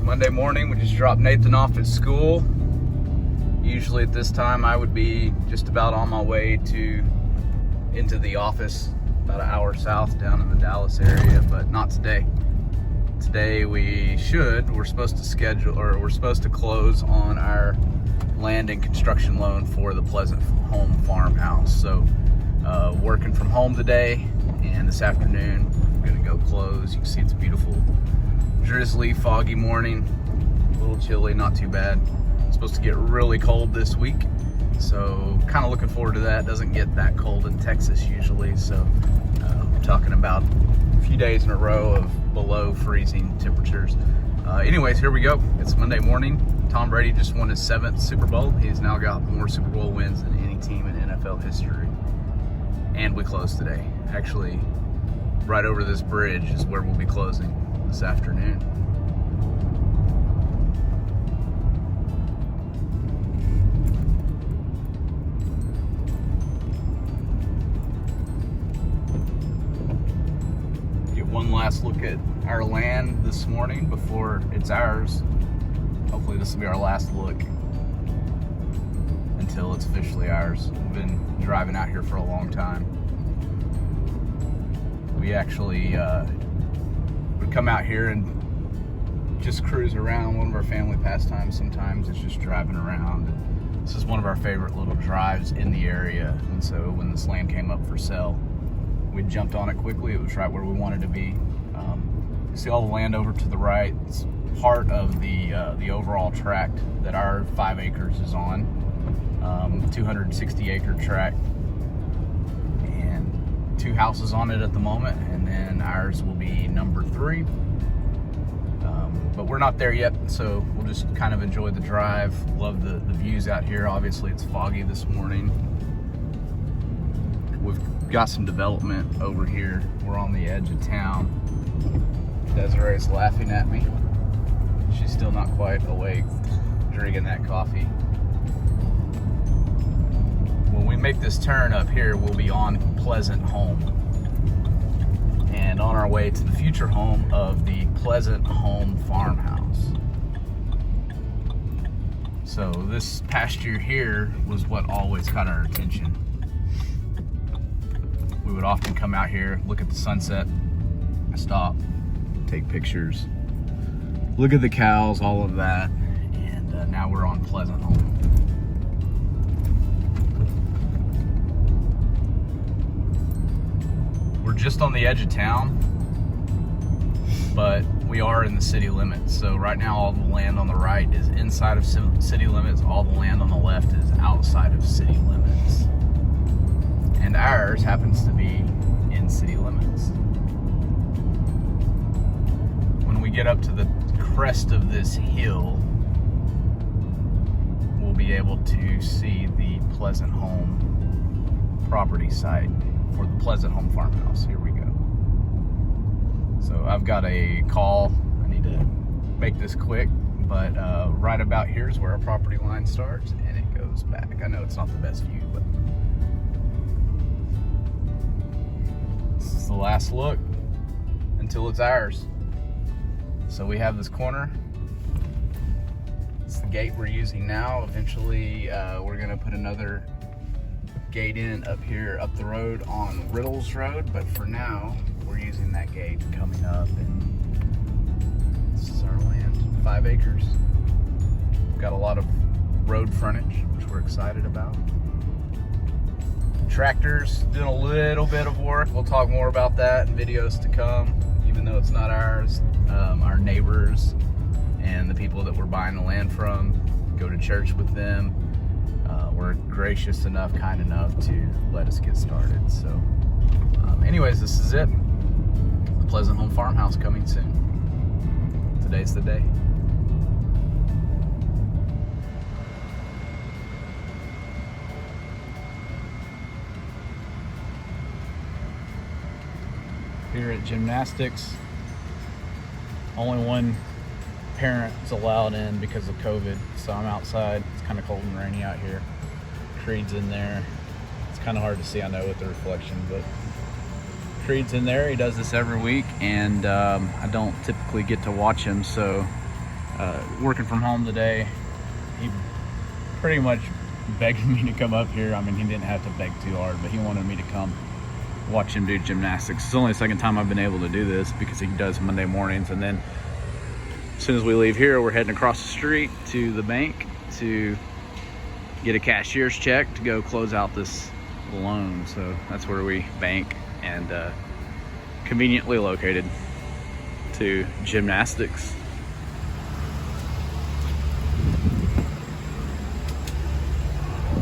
Monday morning. We just dropped Nathan off at school. Usually at this time I would be just about on my way into the office, about an hour south down in the Dallas area, but not today. Today we're supposed to close on our land and construction loan for the Pleasant Home farmhouse. So working from home today, and this afternoon I'm gonna go close. You can see it's a beautiful, drizzly, foggy morning, a little chilly, not too bad. It's supposed to get really cold this week, so kind of looking forward to that. It doesn't get that cold in Texas usually, so we're talking about a few days in a row of below freezing temperatures. Anyways, here we go. It's Monday morning. Tom Brady just won his 7th Super Bowl. He's now got more Super Bowl wins than any team in NFL history. And we close today. Actually, right over this bridge is where we'll be closing this afternoon. Get one last look at our land this morning before it's ours. Hopefully this will be our last look until it's officially ours. We've been driving out here for a long time. We actually would come out here and just cruise around. One of our family pastimes sometimes is just driving around. This is one of our favorite little drives in the area, and so when this land came up for sale, we jumped on it quickly. It was right where we wanted to be. You see all the land over to the right. It's part of the overall tract that our 5 acres is on. 260 acre tract, and 2 houses on it at the moment, and then ours will be number 3. But we're not there yet, so we'll just kind of enjoy the drive. Love the views out here. Obviously it's foggy this morning. We've got some development over here. We're on the edge of town. Desiree's laughing at me. She's still not quite awake, drinking that coffee. When we make this turn up here, we'll be on Pleasant Home, and on our way to the future home of the Pleasant Home farmhouse. So this pasture here was what always caught our attention. We would often come out here, look at the sunset, stop, take pictures, look at the cows, all of that, and now we're on Pleasant Home. We're just on the edge of town, but we are in the city limits. So right now all the land on the right is inside of city limits, all the land on the left is outside of city limits. And ours happens to be in city limits. When we get up to the crest of this hill, we'll be able to see the Pleasant Home property site for the Pleasant Home farmhouse. Here we go. So I've got a call. I need to make this quick, but right about here is where our property line starts and it goes back. I know it's not the best view, but this is the last look until it's ours. So we have this corner. It's the gate we're using now. Eventually we're gonna put another gate in up here, up the road on Riddles Road, but for now we're using that gate coming up, and this is our land, 5 acres. We've got a lot of road frontage, which we're excited about. Tractors doing a little bit of work. We'll talk more about that in videos to come, even though it's not ours. Our neighbors and the people that we're buying the land from, go to church with them. Were gracious enough, kind enough to let us get started. So anyways, this is it. The Pleasant Home farmhouse coming soon. Today's the day. Here at gymnastics, only one parent is allowed in because of COVID, so I'm outside. It's kind of cold and rainy out here. Creed's in there. It's kind of hard to see, I know, with the reflection, but Creed's in there. He does this every week, and I don't typically get to watch him, so working from home today. He pretty much begged me to come up here. I mean, he didn't have to beg too hard, but he wanted me to come watch him do gymnastics. It's only the second time I've been able to do this because he does Monday mornings. And then as soon as we leave here, we're heading across the street to the bank to get a cashier's check to go close out this loan. So that's where we bank, and conveniently located to gymnastics.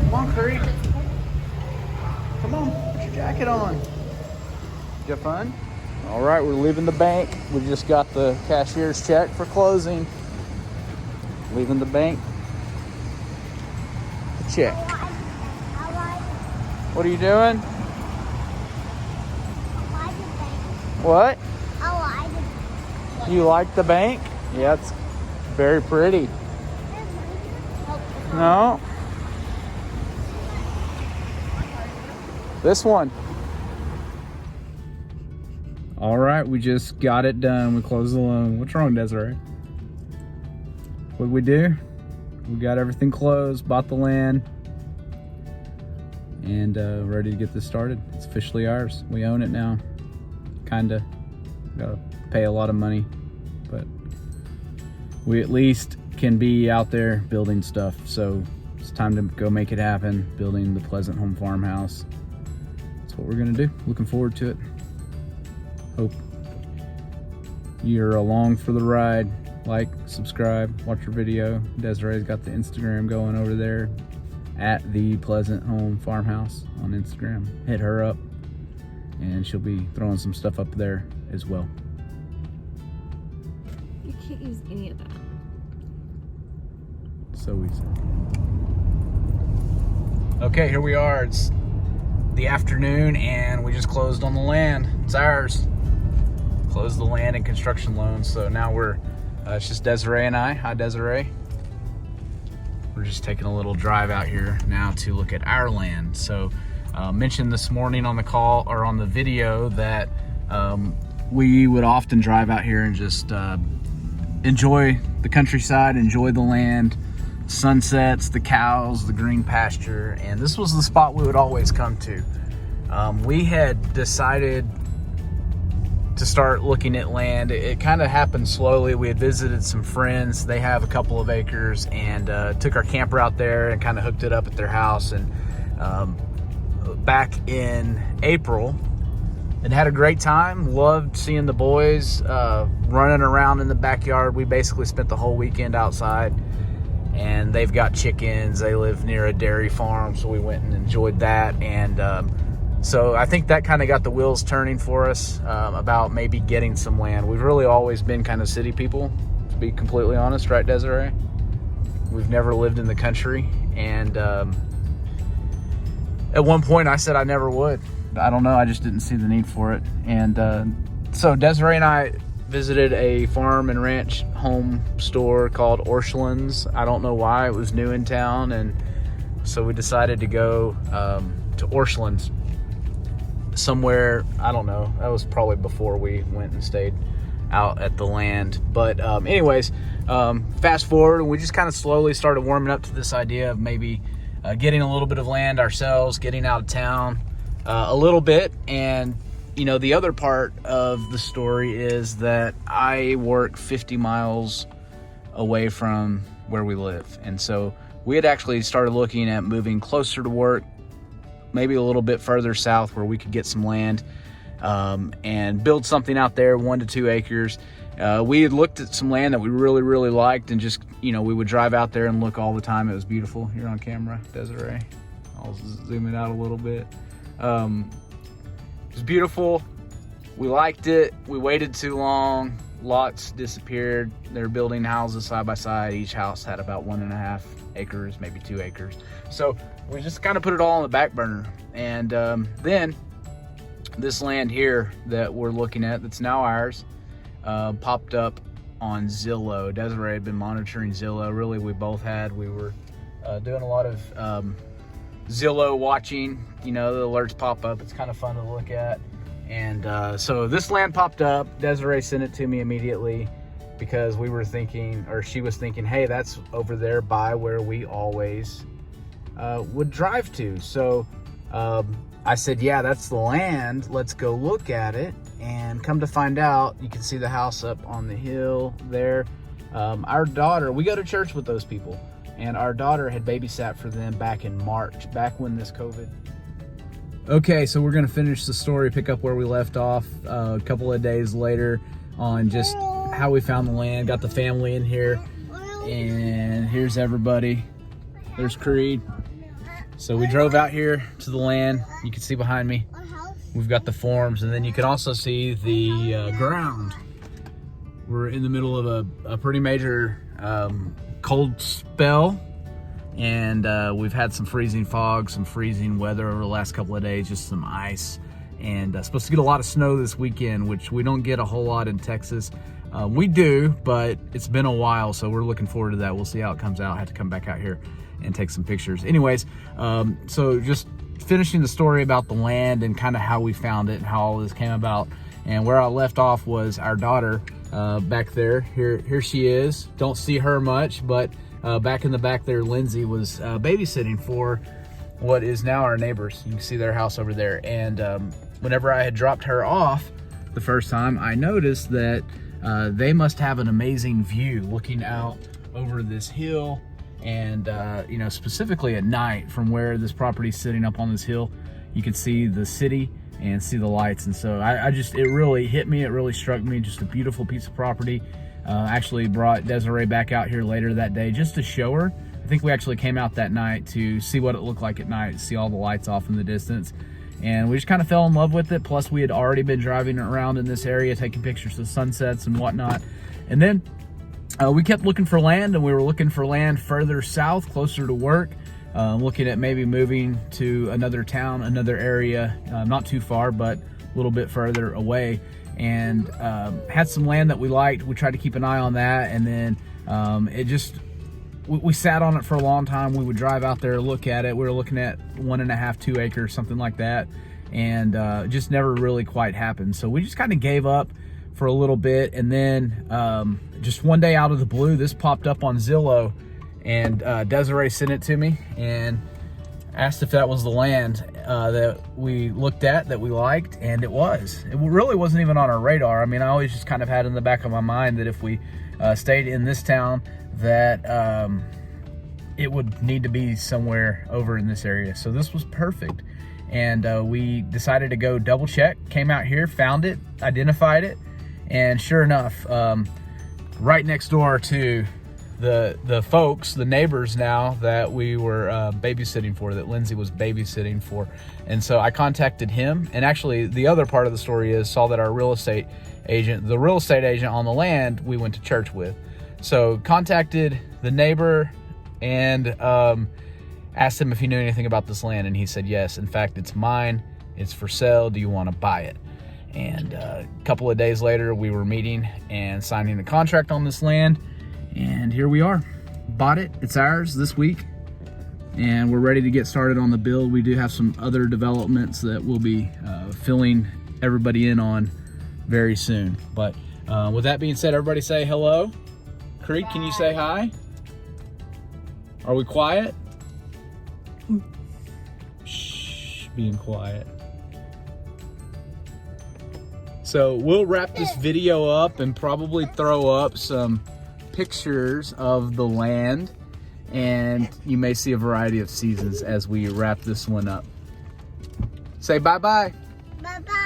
Come on, Curry. Come on, put your jacket on. Did you have fun? All right, we're leaving the bank. We just got the cashier's check for closing. Leaving the bank. The check. What are you doing? What? You like the bank? Yeah, it's very pretty. No. This one. All right, we just got it done. We closed the loan. What's wrong, Desiree? What did we do? We got everything closed, bought the land, and ready to get this started. It's officially ours. We own it now. Kinda. Gotta pay a lot of money, but we at least can be out there building stuff. So it's time to go make it happen, building the Pleasant Home Farmhouse. That's what we're gonna do. Looking forward to it. Hope you're along for the ride. Like, subscribe, watch your video. Desiree's got the Instagram going over there at the Pleasant Home Farmhouse on Instagram. Hit her up and she'll be throwing some stuff up there as well. You can't use any of that. So easy. Okay, here we are. It's the afternoon and we just closed on the land. It's ours. Closed the land and construction loans. So now we're, it's just Desiree and I. Hi, Desiree. We're just taking a little drive out here now to look at our land. So mentioned this morning on the call or on the video that we would often drive out here and just enjoy the countryside, enjoy the land, sunsets, the cows, the green pasture, and this was the spot we would always come to. We had decided to start looking at land. It kind of happened slowly. We had visited some friends. They have a couple of acres, and took our camper out there and kind of hooked it up at their house. And back in April, and had a great time. Loved seeing the boys running around in the backyard. We basically spent the whole weekend outside, and they've got chickens. They live near a dairy farm, so we went and enjoyed that. And so I think that kind of got the wheels turning for us about maybe getting some land. We've really always been kind of city people, to be completely honest, right, Desiree? We've never lived in the country, and at one point I said I never would. I don't know, I just didn't see the need for it. And so Desiree and I visited a farm and ranch home store called Orscheln's. I don't know why, it was new in town, and so we decided to go to Orscheln's somewhere. I don't know, that was probably before we went and stayed out at the land. But anyways, fast forward, and we just kind of slowly started warming up to this idea of maybe getting a little bit of land ourselves, getting out of town a little bit. And you know, the other part of the story is that I work 50 miles away from where we live, and so we had actually started looking at moving closer to work, maybe a little bit further south where we could get some land and build something out there, 1 to 2 acres. We had looked at some land that we really, really liked, and just, you know, we would drive out there and look all the time. It was beautiful. Here on camera, Desiree. I'll zoom it out a little bit. It was beautiful. We liked it. We waited too long. Lots disappeared. They were building houses side by side. Each house had about 1.5 acres, maybe 2 acres. So we just kind of put it all on the back burner. And then this land here that we're looking at, that's now ours, popped up on Zillow. Desiree had been monitoring Zillow. Really, we both had. We were doing a lot of Zillow watching. You know, the alerts pop up. It's kind of fun to look at. And so this land popped up. Desiree sent it to me immediately. because we were thinking, or she was thinking, hey, that's over there by where we always would drive to. So I said, yeah, that's the land. Let's go look at it. And come to find out, you can see the house up on the hill there. Our daughter, we go to church with those people, and our daughter had babysat for them back in March, back when this COVID. Okay, so we're gonna finish the story, pick up where we left off a couple of days later on just how we found the land, got the family in here, and here's everybody. There's Creed. So we drove out here to the land. You can see behind me, we've got the forms, and then you can also see the ground. We're in the middle of a pretty major cold spell, and we've had some freezing fog, some freezing weather over the last couple of days, just some ice, and supposed to get a lot of snow this weekend, which we don't get a whole lot in Texas. We do, but it's been a while, so we're looking forward to that. We'll see how it comes out. I have to come back out here and take some pictures. Anyways, so just finishing the story about the land and kind of how we found it and how all this came about. And where I left off was our daughter back there. Here she is. Don't see her much, but back in the back there, Lindsay was babysitting for what is now our neighbors. You can see their house over there. And whenever I had dropped her off the first time, I noticed that they must have an amazing view looking out over this hill. And you know, specifically at night, from where this property is sitting up on this hill, you can see the city and see the lights. And so it really hit me. It really struck me. Just a beautiful piece of property. Actually brought Desiree back out here later that day just to show her. I think we actually came out that night to see what it looked like at night, see all the lights off in the distance. And we just kind of fell in love with it. Plus we had already been driving around in this area, taking pictures of sunsets and whatnot. And then we kept looking for land, and we were looking for land further south, closer to work, looking at maybe moving to another town, another area, not too far, but a little bit further away. And had some land that we liked. We tried to keep an eye on that, and then we sat on it for a long time. We would drive out there, look at it. We were looking at 1.5, 2 acres, something like that, and just never really quite happened. So we just kind of gave up for a little bit, and then just one day out of the blue, this popped up on Zillow, and Desiree sent it to me and asked if that was the land that we looked at, that we liked, and it was. It really wasn't even on our radar. I mean, I always just kind of had in the back of my mind that if we stayed in this town, that it would need to be somewhere over in this area. So this was perfect, and we decided to go double check, came out here, found it, identified it, and sure enough, right next door to the folks, the neighbors now that we were babysitting for, that Lindsay was babysitting for. And so I contacted him, and actually the other part of the story is, saw that our real estate agent, the real estate agent on the land we went to church with. So contacted the neighbor and asked him if he knew anything about this land, and he said yes. In fact, it's mine, it's for sale, do you want to buy it? And a couple of days later, we were meeting and signing a contract on this land, and here we are. Bought it, it's ours this week, and we're ready to get started on the build. We do have some other developments that we'll be filling everybody in on very soon. But with that being said, everybody say hello. Creed, can you say hi? Are we quiet? Shh, being quiet. So we'll wrap this video up and probably throw up some pictures of the land, and you may see a variety of seasons as we wrap this one up. Say bye-bye. Bye-bye.